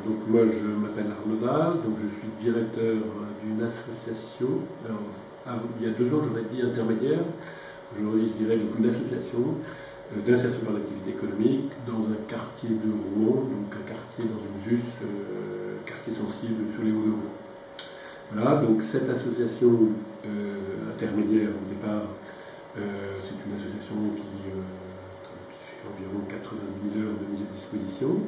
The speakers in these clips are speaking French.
Donc moi je m'appelle Arnaud Dahl, donc je suis directeur d'une association. Alors, il y a 2 ans j'aurais dit intermédiaire, aujourd'hui je dirais une association d'insertion par l'activité économique dans un quartier de Rouen, donc un quartier dans une ZUS, quartier sensible sur les Hauts-de-Rouen. Voilà, donc cette association intermédiaire au départ, c'est une association qui fait environ 90 000 heures de mise à disposition.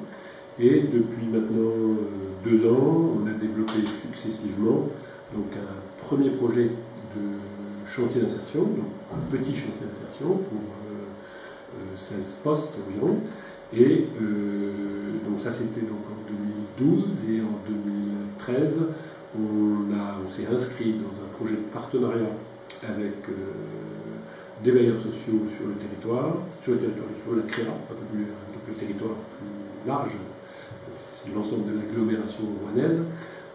Et depuis maintenant 2 ans, on a développé successivement donc un premier projet de chantier d'insertion, donc un petit chantier d'insertion pour 16 postes environ. Et donc ça c'était donc en 2012 et en 2013, on s'est inscrit dans un projet de partenariat avec des bailleurs sociaux sur le territoire, sur la CREA, le territoire plus large, c'est l'ensemble de l'agglomération rouennaise.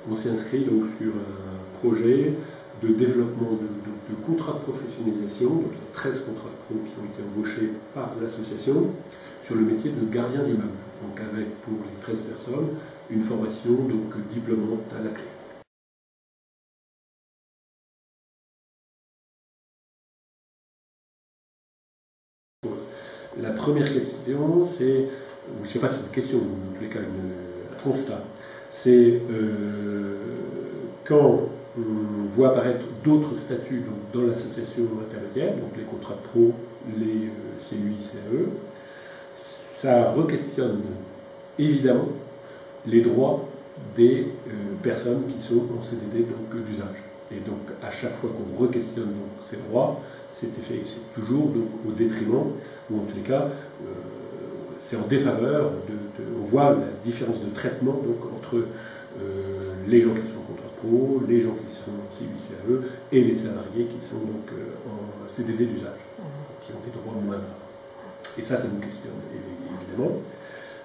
On s'est inscrit donc sur un projet de développement de contrats de professionnalisation, donc il y a 13 contrats de pro qui ont été embauchés par l'association sur le métier de gardien d'immeuble, donc avec pour les 13 personnes une formation donc diplômante à la clé. La première question, c'est, je ne sais pas si c'est une question, ou en tous les cas un constat, c'est quand on voit apparaître d'autres statuts donc, dans l'association intermédiaire, donc les contrats de pro, les CUI, CAE, ça re-questionne évidemment les droits des personnes qui sont en CDD d'usage. Et donc à chaque fois qu'on re-questionne ces droits, c'est toujours donc, au détriment, ou en tous les cas, c'est en défaveur, on voit la différence de traitement donc, entre les gens qui sont en contrat de pro, les gens qui sont en CUI-CAE et les salariés qui sont donc en CDD d'usage, qui ont des droits moindres. Et ça nous questionne évidemment.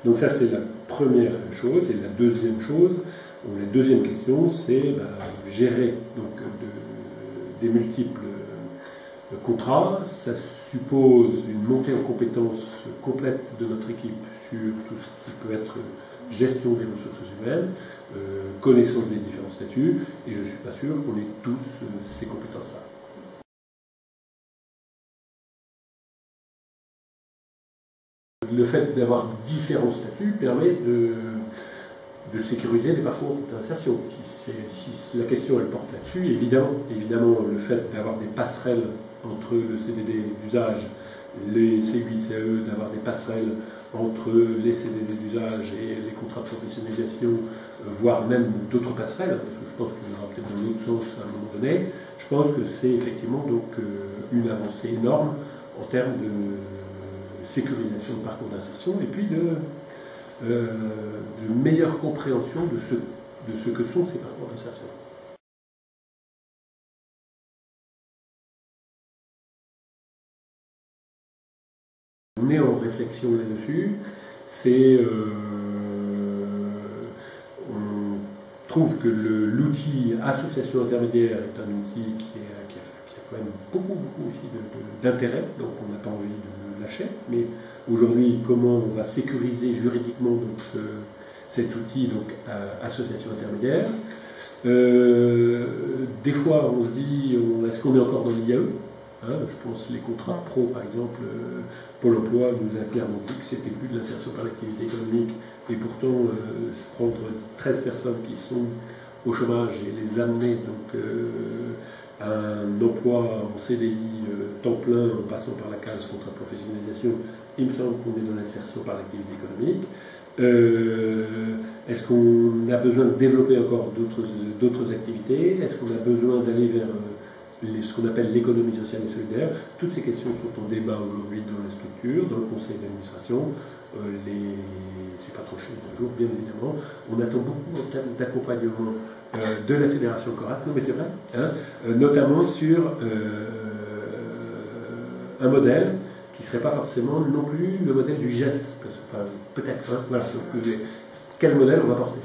Donc ça c'est la première chose. Et la deuxième chose, ou la deuxième question, c'est gérer donc, des multiples contrats. Ça suppose une montée en compétence complète de notre équipe sur tout ce qui peut être gestion des ressources humaines, connaissance des différents statuts, et je ne suis pas sûr qu'on ait tous ces compétences-là. Le fait d'avoir différents statuts permet de sécuriser les parcours d'insertion. Si la question elle porte là-dessus, évidemment le fait d'avoir des passerelles entre le CDD d'usage, les CUI-CAE, d'avoir des passerelles entre les CDD d'usage et les contrats de professionnalisation, voire même d'autres passerelles, parce que je pense qu'il y aura peut-être dans l'autre sens à un moment donné, je pense que c'est effectivement donc une avancée énorme en termes de sécurisation de parcours d'insertion et puis de meilleure compréhension de ce que sont ces parcours d'insertion. On est en réflexion là-dessus, on trouve que l'outil association intermédiaire est un outil qui a quand même beaucoup aussi d'intérêt, donc on n'a pas envie de le lâcher, mais aujourd'hui comment on va sécuriser juridiquement donc, cet outil donc, association intermédiaire. Des fois on se dit, est-ce qu'on est encore dans l'IAE? Je pense que les contrats pro, par exemple, Pôle emploi nous a clairement dit que c'était plus de l'insertion par l'activité économique, et pourtant prendre 13 personnes qui sont au chômage et les amener donc, à un emploi en CDI temps plein en passant par la case contrat de professionnalisation, il me semble qu'on est dans l'insertion par l'activité économique. Est-ce qu'on a besoin de développer encore d'autres activités? Est-ce qu'on a besoin d'aller vers ce qu'on appelle l'économie sociale et solidaire? Toutes ces questions sont en débat aujourd'hui dans la structure, dans le conseil d'administration. C'est pas tranché ce jour, bien évidemment. On attend beaucoup en termes d'accompagnement de la Fédération Coras, non mais c'est vrai, notamment sur un modèle qui ne serait pas forcément non plus le modèle du GES, enfin, peut-être, voilà, donc, quel modèle on va porter.